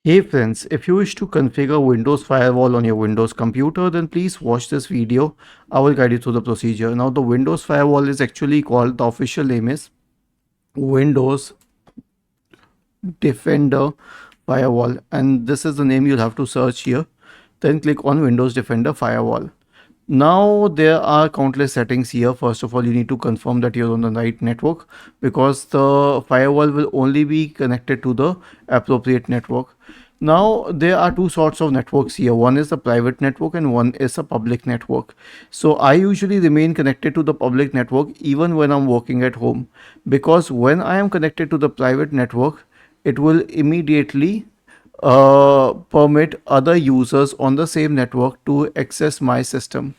Hey friends, if you wish to configure Windows Firewall on your Windows computer, then please watch this video. I will guide you through the procedure. Now the Windows Firewall is actually called, the official name is Windows Defender Firewall, and this is the name you'll have to search here. Then click on Windows Defender Firewall. Now there are countless settings here. First of all, you need to confirm that you're on the right network, because the firewall will only be connected to the appropriate network. Now there are two sorts of networks here. One is the private network and one is a public network. So I usually remain connected to the public network even when I'm working at home, because when I am connected to the private network, it will immediately permit other users on the same network to access my system.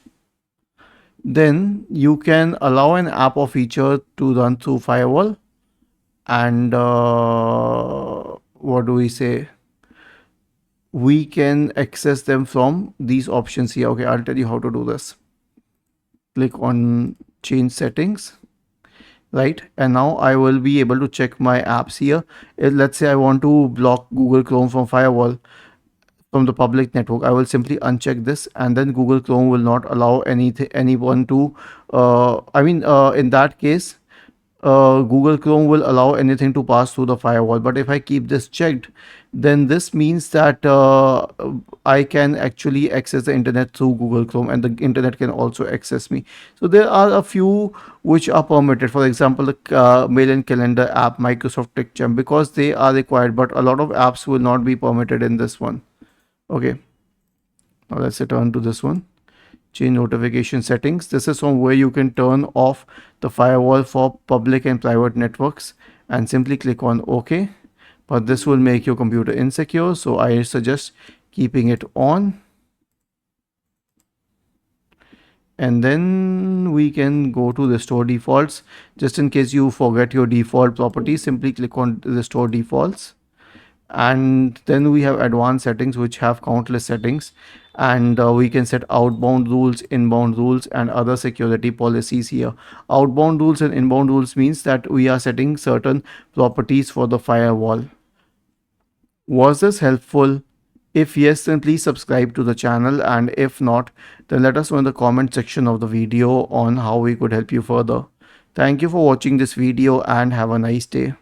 Then you can allow an app or feature to run through firewall, and what do we say, we can access them from these options here. Okay, I'll tell you how to do this. Click on change settings, right? And now I will be able to check my apps here. Let's say I want to block Google Chrome from firewall, from the public network. I will simply uncheck this, and then Google Chrome will not allow anyone to in that case, Google Chrome will allow anything to pass through the firewall. But if I keep this checked, then this means that I can actually access the internet through Google Chrome, and the internet can also access me. So there are a few which are permitted. For example, the mail and calendar app, Microsoft TickJam, because they are required, but a lot of apps will not be permitted in this one. Okay, now let's return to this one. Change notification settings. This is from where you can turn off the firewall for public and private networks, and simply click on OK. But this will make your computer insecure, so I suggest keeping it on. And then we can go to restore defaults. Just in case you forget your default properties, simply click on restore defaults. And then we have advanced settings, which have countless settings, and we can set outbound rules, inbound rules, and other security policies here. Outbound rules and inbound rules means that we are setting certain properties for the firewall. Was this helpful? If yes, then please subscribe to the channel, and if not, then let us know in the comment section of the video on how we could help you further. Thank you for watching this video, and have a nice day.